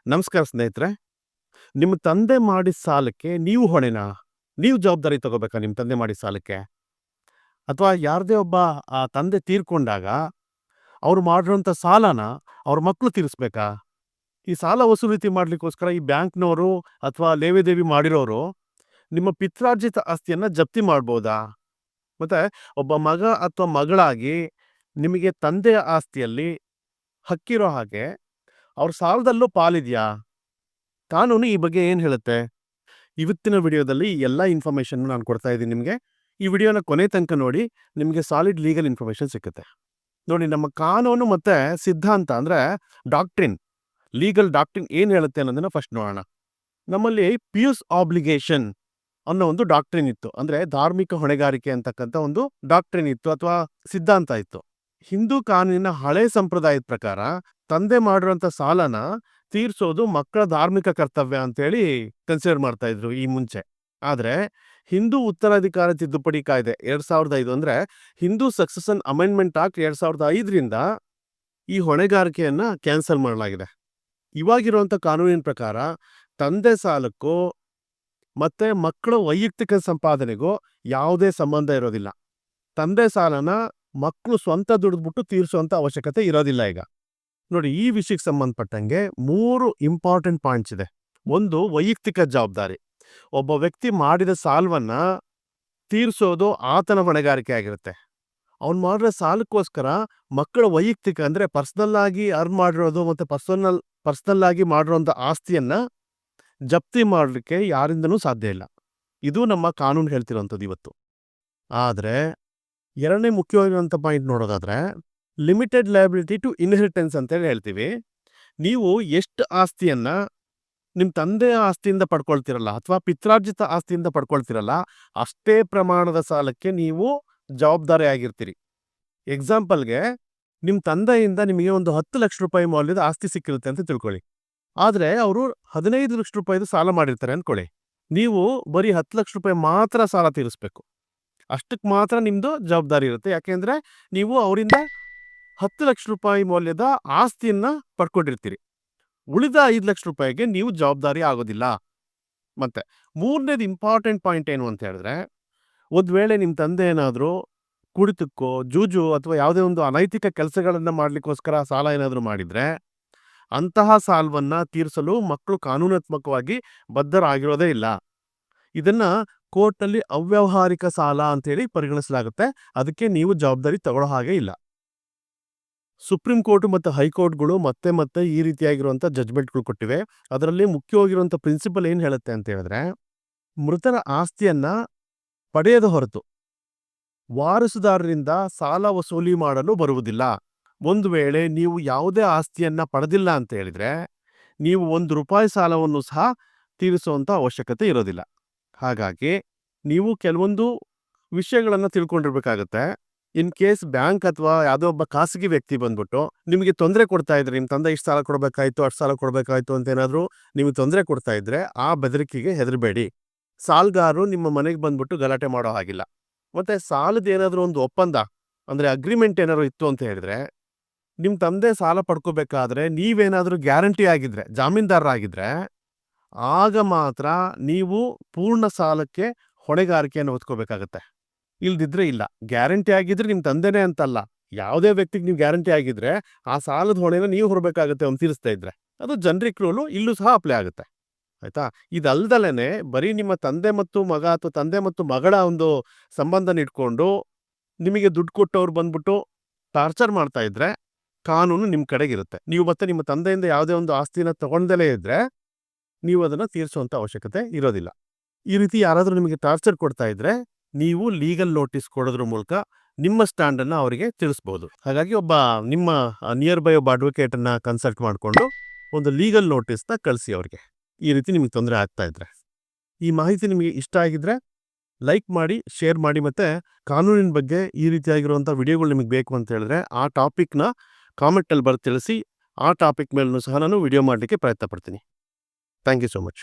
ನಮಸ್ಕಾರ ಸ್ನೇಹಿತರೆ. ನಿಮ್ಮ ತಂದೆ ಮಾಡಿದ ಸಾಲಕ್ಕೆ ನೀವು ಹೊಣೆನಾ? ನೀವು ಜವಾಬ್ದಾರಿ ತಗೋಬೇಕಾ ನಿಮ್ಮ ತಂದೆ ಮಾಡಿದ ಸಾಲಕ್ಕೆ? ಅಥವಾ ಯಾರದೇ ಒಬ್ಬ ತಂದೆ ತೀರ್ಕೊಂಡಾಗ ಅವ್ರು ಮಾಡಿರೋಂಥ ಸಾಲನ ಅವ್ರ ಮಕ್ಳು ತೀರಿಸ್ಬೇಕಾ? ಈ ಸಾಲ ವಸೂಲಿತಿ ಮಾಡ್ಲಿಕ್ಕೋಸ್ಕರ ಈ ಬ್ಯಾಂಕ್‌ನವರು ಅಥವಾ ಲೇವಾದೇವಿ ಮಾಡಿರೋರು ನಿಮ್ಮ ಪಿತ್ರಾರ್ಜಿತ ಆಸ್ತಿಯನ್ನ ಜಪ್ತಿ ಮಾಡ್ಬೋದಾ? ಮತ್ತೆ ಒಬ್ಬ ಮಗ ಅಥವಾ ಮಗಳಾಗಿ ನಿಮಗೆ ತಂದೆಯ ಆಸ್ತಿಯಲ್ಲಿ ಹಕ್ಕಿರೋ ಹಾಗೆ ಅವ್ರ ಸಾಲದಲ್ಲೂ ಪಾಲಿದ್ಯಾ? ಕಾನೂನು ಈ ಬಗ್ಗೆ ಏನ್ ಹೇಳುತ್ತೆ? ಇವತ್ತಿನ ವಿಡಿಯೋದಲ್ಲಿ ಈ ಎಲ್ಲಾ ಇನ್ಫಾರ್ಮೇಷನ್ ನಾನು ಕೊಡ್ತಾ ಇದ್ದೀನಿ ನಿಮಗೆ. ಈ ವಿಡಿಯೋನ ಕೊನೆ ತನಕ ನೋಡಿ, ನಿಮಗೆ ಸಾಲಿಡ್ ಲೀಗಲ್ ಇನ್ಫಾರ್ಮೇಷನ್ ಸಿಕ್ಕುತ್ತೆ. ನೋಡಿ, ನಮ್ಮ ಕಾನೂನು ಮತ್ತೆ ಸಿದ್ಧಾಂತ ಅಂದ್ರೆ ಡಾಕ್ಟ್ರಿನ್, ಲೀಗಲ್ ಡಾಕ್ಟ್ರಿನ್ ಏನ್ ಹೇಳುತ್ತೆ ಅನ್ನೋದನ್ನ ಫಸ್ಟ್ ನೋಡೋಣ. ನಮ್ಮಲ್ಲಿ ಪಿಯೂಸ್ ಆಬ್ಲಿಗೇಷನ್ ಅನ್ನೋ ಒಂದು ಡಾಕ್ಟ್ರಿನ್ ಇತ್ತು. ಅಂದ್ರೆ ಧಾರ್ಮಿಕ ಹೊಣೆಗಾರಿಕೆ ಅಂತಕ್ಕಂಥ ಒಂದು ಡಾಕ್ಟ್ರಿನ್ ಇತ್ತು ಅಥವಾ ಸಿದ್ಧಾಂತ ಇತ್ತು. ಹಿಂದೂ ಕಾನೂನಿನ ಹಳೆ ಸಂಪ್ರದಾಯದ ಪ್ರಕಾರ ತಂದೆ ಮಾಡಿರುವಂತ ಸಾಲನ ತೀರ್ಸೋದು ಮಕ್ಕಳ ಧಾರ್ಮಿಕ ಕರ್ತವ್ಯ ಅಂತೇಳಿ ಕನ್ಸಿಡರ್ ಮಾಡ್ತಾ ಇದ್ರು ಈ ಮುಂಚೆ. ಆದ್ರೆ ಹಿಂದೂ ಉತ್ತರಾಧಿಕಾರ ತಿದ್ದುಪಡಿ ಕಾಯ್ದೆ 2005 ಅಂದ್ರೆ ಹಿಂದೂ ಸಕ್ಸೆಷನ್ ಅಮೆಂಡ್ಮೆಂಟ್ ಆಕ್ಟ್ 2005ರಿಂದ ಈ ಹೊಣೆಗಾರಿಕೆಯನ್ನ ಕ್ಯಾನ್ಸಲ್ ಮಾಡಲಾಗಿದೆ. ಇವಾಗಿರುವಂತ ಕಾನೂನಿನ ಪ್ರಕಾರ ತಂದೆ ಸಾಲಕ್ಕೂ ಮತ್ತೆ ಮಕ್ಕಳ ವೈಯಕ್ತಿಕ ಸಂಪಾದನೆಗೂ ಯಾವುದೇ ಸಂಬಂಧ ಇರೋದಿಲ್ಲ. ತಂದೆ ಸಾಲನ ಮಕ್ಕಳು ಸ್ವಂತ ದುಡಿದ್ಬಿಟ್ಟು ತೀರಿಸುವಂತ ಅವಶ್ಯಕತೆ ಇರೋದಿಲ್ಲ ಈಗ. ನೋಡಿ, ಈ ವಿಷಯಕ್ಕೆ ಸಂಬಂಧಪಟ್ಟಂಗೆ 3 ಇಂಪಾರ್ಟೆಂಟ್ ಪಾಯಿಂಟ್ಸ್ ಇದೆ. ಒಂದು, ವೈಯಕ್ತಿಕ ಜವಾಬ್ದಾರಿ. ಒಬ್ಬ ವ್ಯಕ್ತಿ ಮಾಡಿದ ಸಾಲವನ್ನ ತೀರಿಸೋದು ಆತನ ಹೊಣೆಗಾರಿಕೆ ಆಗಿರುತ್ತೆ. ಅವ್ನು ಮಾಡಿರೋ ಸಾಲಕ್ಕೋಸ್ಕರ ಮಕ್ಕಳ ವೈಯಕ್ತಿಕ ಅಂದ್ರೆ ಪರ್ಸನಲ್ ಆಗಿ ಅರ್ನ್ ಮಾಡಿರೋದು ಮತ್ತೆ ಪರ್ಸನಲ್ ಆಗಿ ಮಾಡಿರೋಂಥ ಆಸ್ತಿಯನ್ನ ಜಪ್ತಿ ಮಾಡಲಿಕ್ಕೆ ಯಾರಿಂದನೂ ಸಾಧ್ಯ ಇಲ್ಲ. ಇದು ನಮ್ಮ ಕಾನೂನು ಹೇಳ್ತಿರೋಂಥದ್ದು ಇವತ್ತು. ಆದ್ರೆ ಎರಡನೇ ಮುಖ್ಯವಾಗಿರುವಂಥ ಪಾಯಿಂಟ್ ನೋಡೋದಾದ್ರೆ ಲಿಮಿಟೆಡ್ ಲಯಬಿಲಿಟಿ ಟು ಇನ್ಹೆರಿಟೆನ್ಸ್ ಅಂತೇಳಿ ಹೇಳ್ತೀವಿ. ನೀವು ಎಷ್ಟು ಆಸ್ತಿಯನ್ನ ನಿಮ್ಮ ತಂದೆಯ ಆಸ್ತಿಯಿಂದ ಪಡ್ಕೊಳ್ತಿರಲ್ಲ ಅಥವಾ ಪಿತ್ರಾರ್ಜಿತ ಆಸ್ತಿಯಿಂದ ಪಡ್ಕೊಳ್ತಿರಲ್ಲ, ಅಷ್ಟೇ ಪ್ರಮಾಣದ ಸಾಲಕ್ಕೆ ನೀವು ಜವಾಬ್ದಾರಿ ಆಗಿರ್ತೀರಿ. ಎಕ್ಸಾಂಪಲ್ಗೆ, ನಿಮ್ಮ ತಂದೆಯಿಂದ ನಿಮಗೆ ಒಂದು 10 ಲಕ್ಷ ರೂಪಾಯಿ ಮೌಲ್ಯದ ಆಸ್ತಿ ಸಿಕ್ಕಿರುತ್ತೆ ಅಂತ ತಿಳ್ಕೊಳ್ಳಿ. ಆದ್ರೆ ಅವರು 15 ಲಕ್ಷ ರೂಪಾಯಿದು ಸಾಲ ಮಾಡಿರ್ತಾರೆ ಅನ್ಕೊಳ್ಳಿ. ನೀವು ಬರೀ 10 ಲಕ್ಷ ರೂಪಾಯಿ ಮಾತ್ರ ಸಾಲ ತೀರಿಸ್ಬೇಕು. ಅಷ್ಟಕ್ಕೆ ಮಾತ್ರ ನಿಮ್ದು ಜವಾಬ್ದಾರಿ ಇರುತ್ತೆ. ಯಾಕೆಂದ್ರೆ ನೀವು ಅವರಿಂದ 10 ಲಕ್ಷ ರೂಪಾಯಿ ಮೌಲ್ಯದ ಆಸ್ತಿಯನ್ನ ಪಡ್ಕೊಂಡಿರ್ತೀರಿ. ಉಳಿದ 5 ಲಕ್ಷ ರೂಪಾಯಿಗೆ ನೀವು ಜವಾಬ್ದಾರಿ ಆಗೋದಿಲ್ಲ. ಮತ್ತೆ ಮೂರನೇದು ಇಂಪಾರ್ಟೆಂಟ್ ಪಾಯಿಂಟ್ ಏನು ಅಂತ ಹೇಳಿದ್ರೆ, ಒಂದ್ ವೇಳೆ ನಿಮ್ಮ ತಂದೆ ಏನಾದರೂ ಕುಡಿತಕ್ಕೋ ಜೂಜು ಅಥವಾ ಯಾವುದೇ ಒಂದು ಅನೈತಿಕ ಕೆಲಸಗಳನ್ನ ಮಾಡ್ಲಿಕ್ಕೋಸ್ಕರ ಸಾಲ ಏನಾದರೂ ಮಾಡಿದ್ರೆ ಅಂತಹ ಸಾಲವನ್ನ ತೀರಿಸಲು ಮಕ್ಕಳು ಕಾನೂನಾತ್ಮಕವಾಗಿ ಬದ್ಧರಾಗಿರೋದೇ ಇಲ್ಲ. ಇದನ್ನ ಕೋರ್ಟ್ನಲ್ಲಿ ಅವ್ಯಾವಹಾರಿಕ ಸಾಲ ಅಂತೇಳಿ ಪರಿಗಣಿಸಲಾಗುತ್ತೆ. ಅದಕ್ಕೆ ನೀವು ಜವಾಬ್ದಾರಿ ತಗೊಳ್ಳೋ ಹಾಗೆ ಇಲ್ಲ. ಸುಪ್ರೀಂ ಕೋರ್ಟ್ ಮತ್ತು ಹೈಕೋರ್ಟ್ಗಳು ಮತ್ತೆ ಈ ರೀತಿಯಾಗಿರುವಂಥ ಜಡ್ಜ್ಮೆಂಟ್ಗಳು ಕೊಟ್ಟಿವೆ. ಅದರಲ್ಲಿ ಮುಖ್ಯವಾಗಿರುವಂಥ ಪ್ರಿನ್ಸಿಪಲ್ ಏನು ಹೇಳುತ್ತೆ ಅಂತ ಹೇಳಿದ್ರೆ, ಮೃತರ ಆಸ್ತಿಯನ್ನ ಪಡೆಯದ ಹೊರತು ವಾರಸುದಾರರಿಂದ ಸಾಲ ವಸೂಲಿ ಮಾಡಲು ಬರುವುದಿಲ್ಲ. ಒಂದು ವೇಳೆ ನೀವು ಯಾವುದೇ ಆಸ್ತಿಯನ್ನ ಪಡೆದಿಲ್ಲ ಅಂತ ಹೇಳಿದ್ರೆ ನೀವು ₹1 ಸಾಲವನ್ನು ಸಹ ತೀರಿಸುವಂತ ಅವಶ್ಯಕತೆ ಇರೋದಿಲ್ಲ. ಹಾಗಾಗಿ ನೀವು ಕೆಲವೊಂದು ವಿಷಯಗಳನ್ನ ತಿಳ್ಕೊಂಡಿರ್ಬೇಕಾಗತ್ತೆ. ಇನ್ ಕೇಸ್ ಬ್ಯಾಂಕ್ ಅಥವಾ ಯಾವುದೋ ಒಬ್ಬ ಖಾಸಗಿ ವ್ಯಕ್ತಿ ಬಂದ್ಬಿಟ್ಟು ನಿಮಗೆ ತೊಂದರೆ ಕೊಡ್ತಾ ಇದ್ರೆ, ನಿಮ್ಮ ತಂದೆ ಇಷ್ಟು ಸಾಲ ಕೊಡಬೇಕಾಯ್ತು ಅಷ್ಟು ಸಾಲ ಕೊಡಬೇಕಾಯ್ತು ಅಂತ ಏನಾದರೂ ನಿಮಗೆ ತೊಂದರೆ ಕೊಡ್ತಾ ಇದ್ರೆ ಆ ಬೆದರಿಕೆಗೆ ಹೆದರಬೇಡಿ. ಸಾಲಗಾರರು ನಿಮ್ಮ ಮನೆಗೆ ಬಂದ್ಬಿಟ್ಟು ಗಲಾಟೆ ಮಾಡೋ ಹಾಗಿಲ್ಲ. ಮತ್ತೆ ಸಾಲದ ಏನಾದರೂ ಒಂದು ಒಪ್ಪಂದ ಅಂದ್ರೆ ಅಗ್ರಿಮೆಂಟ್ ಏನಾದ್ರು ಇತ್ತು ಅಂತ ಹೇಳಿದ್ರೆ, ನಿಮ್ಮ ತಂದೆ ಸಾಲ ಪಡ್ಕೋಬೇಕಾದ್ರೆ ನೀವೇನಾದರೂ ಗ್ಯಾರಂಟಿ ಆಗಿದ್ರೆ, ಜಾಮೀನ್ದಾರರಾಗಿದ್ರೆ, ಆಗ ಮಾತ್ರ ನೀವು ಪೂರ್ಣ ಸಾಲಕ್ಕೆ ಹೊಣೆಗಾರಿಕೆಯನ್ನು ಹೊತ್ಕೋಬೇಕಾಗತ್ತೆ. ಇಲ್ದಿದ್ರೆ ಇಲ್ಲ. ಗ್ಯಾರಂಟಿ ಆಗಿದ್ರೆ ನಿಮ್ಮ ತಂದೆನೇ ಅಂತಲ್ಲ, ಯಾವುದೇ ವ್ಯಕ್ತಿಗೆ ನೀವು ಗ್ಯಾರಂಟಿ ಆಗಿದ್ರೆ ಆ ಸಾಲದ ಹೊಣೆನ ನೀವು ಹೊರಬೇಕಾಗುತ್ತೆ ಅವ್ನು ತೀರಿಸ್ತಾ ಇದ್ರೆ. ಅದು ಜನರಿಕ್ ರೂಲು, ಇಲ್ಲೂ ಸಹ ಅಪ್ಲೈ ಆಗುತ್ತೆ. ಆಯ್ತಾ? ಇದಲ್ದಲೇನೆ ಬರೀ ನಿಮ್ಮ ತಂದೆ ಮತ್ತು ಮಗ ಅಥವಾ ತಂದೆ ಮತ್ತು ಮಗಳ ಒಂದು ಸಂಬಂಧನ ಇಟ್ಕೊಂಡು ನಿಮಗೆ ದುಡ್ಡು ಕೊಟ್ಟವ್ರು ಬಂದ್ಬಿಟ್ಟು ಟಾರ್ಚರ್ ಮಾಡ್ತಾ ಇದ್ರೆ ಕಾನೂನು ನಿಮ್ಮ ಕಡೆಗಿರುತ್ತೆ. ನೀವು ಮತ್ತೆ ನಿಮ್ಮ ತಂದೆಯಿಂದ ಯಾವುದೇ ಒಂದು ಆಸ್ತಿನ ತಗೊಂಡಲೇ ಇದ್ರೆ ನೀವು ಅದನ್ನ ತೀರಿಸುವಂತ ಅವಶ್ಯಕತೆ ಇರೋದಿಲ್ಲ. ಈ ರೀತಿ ಯಾರಾದರೂ ನಿಮಗೆ ಟಾರ್ಚರ್ ಕೊಡ್ತಾ ಇದ್ರೆ ನೀವು ಲೀಗಲ್ ನೋಟಿಸ್ ಕೊಡೋದ್ರ ಮೂಲಕ ನಿಮ್ಮ ಸ್ಟ್ಯಾಂಡ್ ಅನ್ನ ಅವರಿಗೆ ತಿಳಿಸಬಹುದು. ಹಾಗಾಗಿ ನಿಮ್ಮ ನಿಯರ್ ಬೈ ಒಬ್ಬ ಅಡ್ವೊಕೇಟ್ ಅನ್ನ ಕನ್ಸಲ್ಟ್ ಮಾಡಿಕೊಂಡು ಒಂದು ಲೀಗಲ್ ನೋಟಿಸ್ ನ ಕಳಿಸಿ ಅವರಿಗೆ, ಈ ರೀತಿ ನಿಮಗೆ ತೊಂದರೆ ಆಗ್ತಾ ಇದ್ರೆ. ಈ ಮಾಹಿತಿ ನಿಮಗೆ ಇಷ್ಟ ಆಗಿದ್ರೆ ಲೈಕ್ ಮಾಡಿ, ಶೇರ್ ಮಾಡಿ. ಮತ್ತೆ ಕಾನೂನಿನ ಬಗ್ಗೆ ಈ ರೀತಿಯಾಗಿರುವಂಥ ವಿಡಿಯೋಗಳು ನಿಮಗೆ ಬೇಕು ಅಂತ ಹೇಳಿದ್ರೆ ಆ ಟಾಪಿಕ್ನ ಕಾಮೆಂಟಲ್ಲಿ ಬರೆದು ತಿಳಿಸಿ. ಆ ಟಾಪಿಕ್ ಮೇಲೂ ಸಹ ನಾನು ವಿಡಿಯೋ ಮಾಡಲಿಕ್ಕೆ ಪ್ರಯತ್ನ ಪಡ್ತೀನಿ. Thank you so much.